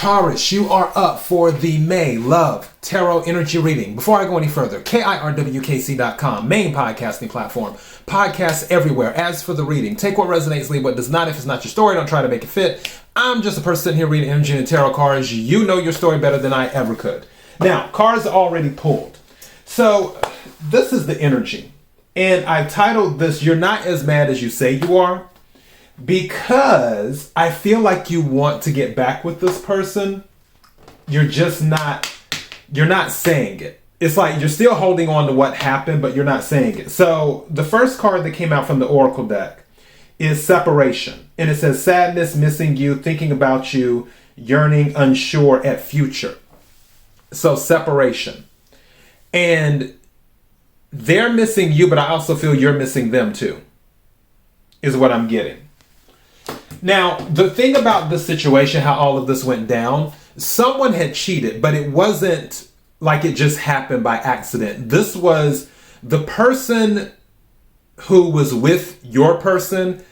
Taurus, you are up for the May Love Tarot Energy Reading. Before I go any further, KIRWKC.com, main podcasting platform. Podcasts everywhere. As for the reading, take what resonates, leave what does not. If it's not your story, don't try to make it fit. I'm just a person sitting here reading energy and tarot cards. You know your story better than I ever could. Now, cards are already pulled. So, this is the energy. And I titled this, You're Not As Mad As You Say You Are. Because I feel like you want to get back with this person. You're not saying it. It's like you're still holding on to what happened, but you're not saying it. So the first card that came out from the Oracle deck is separation. And it says sadness, missing you, thinking about you, yearning, unsure at future. So separation. And they're missing you, but I also feel you're missing them too, is what I'm getting. Now, the thing about this situation, how all of this went down, someone had cheated, but it wasn't like it just happened by accident. This was the person who was with your person.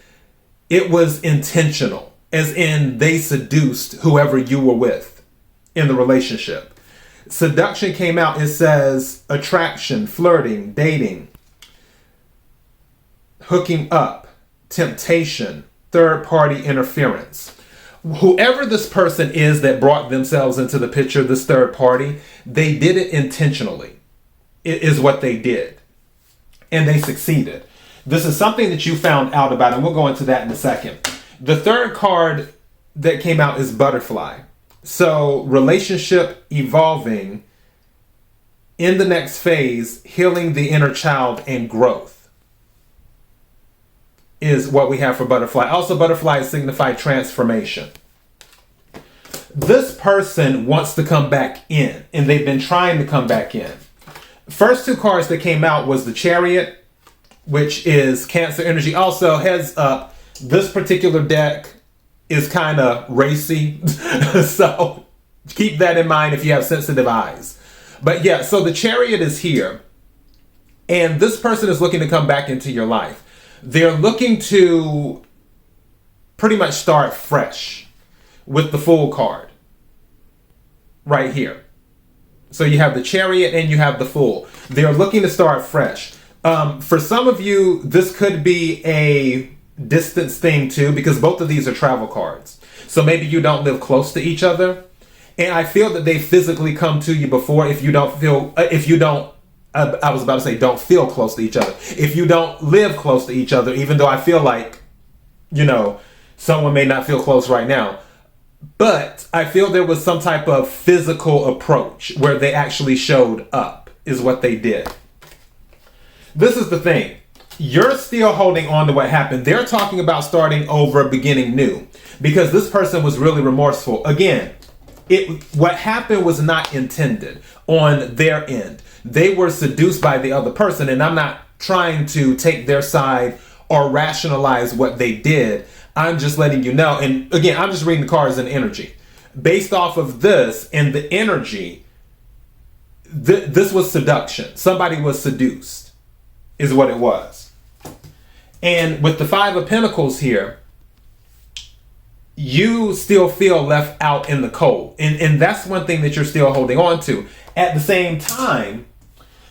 It was intentional, as in they seduced whoever you were with in the relationship. Seduction came out. It says attraction, flirting, dating, hooking up, temptation, third-party interference. Whoever this person is that brought themselves into the picture, this third party, they did it intentionally. It is what they did. And they succeeded. This is something that you found out about, and we'll go into that in a second. The third card that came out is butterfly. So, relationship evolving in the next phase, healing the inner child and growth is what we have for butterfly. Also, butterfly signifies transformation. This person wants to come back in, and they've been trying to come back in. First two cards that came out was the Chariot, which is Cancer energy. Also, heads up, this particular deck is kind of racy. So keep that in mind if you have sensitive eyes. But yeah, so the Chariot is here, and this person is looking to come back into your life. They're looking to pretty much start fresh with the Fool card right here. So you have the Chariot and you have the Fool. They're looking to start fresh. For some of you, this could be a distance thing too, because both of these are travel cards. So maybe you don't live close to each other. And I feel that they physically come to you before I was about to say don't feel close to each other. If you don't live close to each other, even though I feel like, someone may not feel close right now. But I feel there was some type of physical approach where they actually showed up, is what they did. This is the thing. You're still holding on to what happened. They're talking about starting over, beginning new, because this person was really remorseful. Again, what happened was not intended on their end. They were seduced by the other person, and I'm not trying to take their side or rationalize what they did. I'm just letting you know. And again, I'm just reading the cards and energy. Based off of this and the energy, this was seduction. Somebody was seduced, is what it was. And with the Five of Pentacles here, you still feel left out in the cold. And that's one thing that you're still holding on to. At the same time,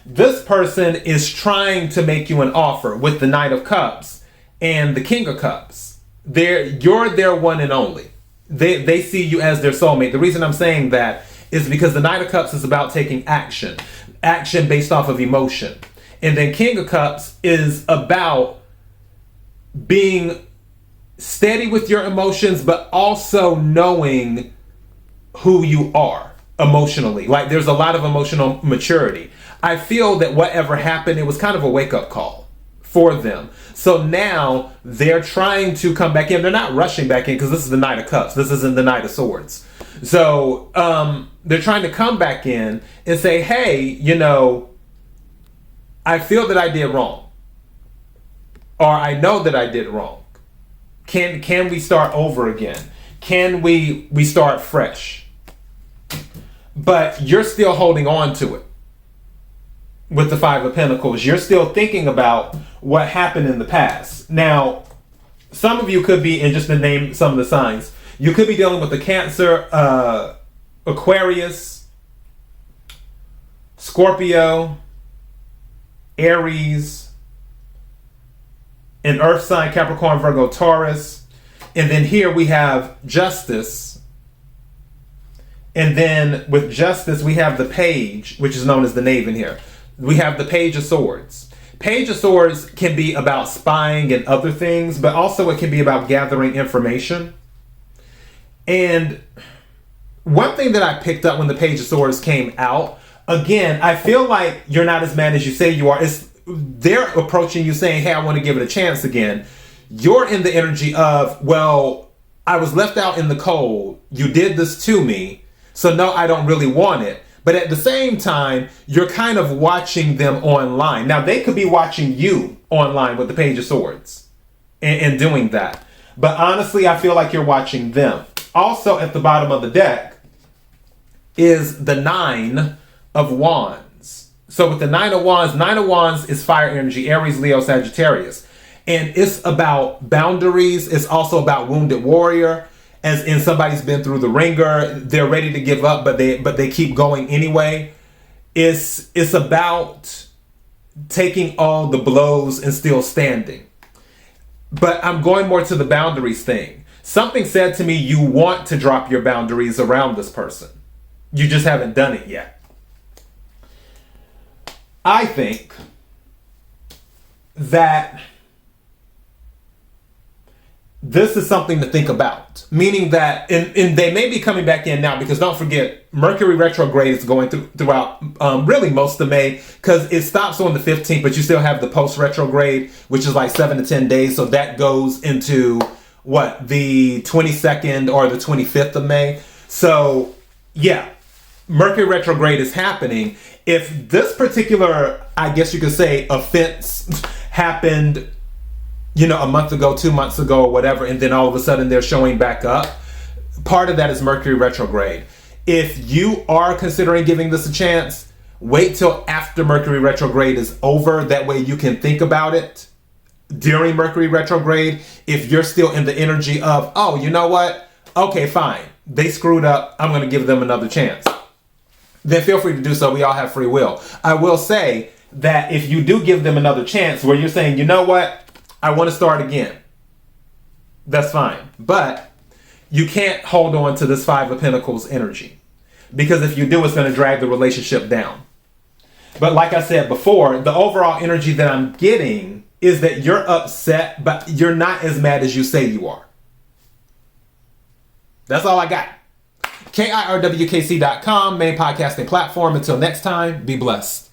this person is trying to make you an offer with the Knight of Cups and the King of Cups. You're their one and only. They see you as their soulmate. The reason I'm saying that is because the Knight of Cups is about taking action based off of emotion. And then King of Cups is about being steady with your emotions, but also knowing who you are emotionally. Like there's a lot of emotional maturity. I feel that whatever happened, it was kind of a wake-up call for them. So now they're trying to come back in. They're not rushing back in because this is the Knight of Cups. This isn't the Knight of Swords. So they're trying to come back in and say, hey, I feel that I did wrong. Or I know that I did wrong. Can we start over again? Can we start fresh? But you're still holding on to it. With the Five of Pentacles, you're still thinking about what happened in the past. Now, some of you could be, and just to name some of the signs, You could be dealing with a Cancer, Aquarius, Scorpio, Aries, an earth sign, Capricorn, Virgo, Taurus. And then here we have Justice. And then with Justice, we have the Page, which is known as the Knave in here. We have the Page of Swords. Page of Swords can be about spying and other things, but also it can be about gathering information. And one thing that I picked up when the Page of Swords came out, again, I feel like you're not as mad as you say you are. They're approaching you saying, hey, I want to give it a chance again. You're in the energy of, well, I was left out in the cold. You did this to me. So no, I don't really want it. But at the same time, you're kind of watching them online. Now, they could be watching you online with the Page of Swords and doing that. But honestly, I feel like you're watching them. Also, at the bottom of the deck is the Nine of Wands. So with the Nine of Wands is fire energy, Aries, Leo, Sagittarius. And it's about boundaries. It's also about wounded warrior. As in somebody's been through the ringer, they're ready to give up, but they keep going anyway. It's about taking all the blows and still standing. But I'm going more to the boundaries thing. Something said to me, you want to drop your boundaries around this person. You just haven't done it yet. I think that this is something to think about, meaning that, and they may be coming back in now, because don't forget, Mercury retrograde is going throughout really most of May, because it stops on the 15th, but you still have the post retrograde, which is like 7 to 10 days. So that goes into what, the 22nd or the 25th of May. So yeah, Mercury retrograde is happening. If this particular, I guess you could say, offense happened, you know, a month ago, 2 months ago, or whatever, and then all of a sudden they're showing back up, part of that is Mercury retrograde. If you are considering giving this a chance, wait till after Mercury retrograde is over. That way you can think about it during Mercury retrograde. If you're still in the energy of, oh, you know what? Okay, fine. They screwed up. I'm going to give them another chance. Then feel free to do so. We all have free will. I will say that if you do give them another chance where you're saying, you know what? I want to start again. That's fine. But you can't hold on to this Five of Pentacles energy, because if you do, it's going to drag the relationship down. But like I said before, the overall energy that I'm getting is that you're upset, but you're not as mad as you say you are. That's all I got. KIRWKC.com, main podcasting platform. Until next time, be blessed.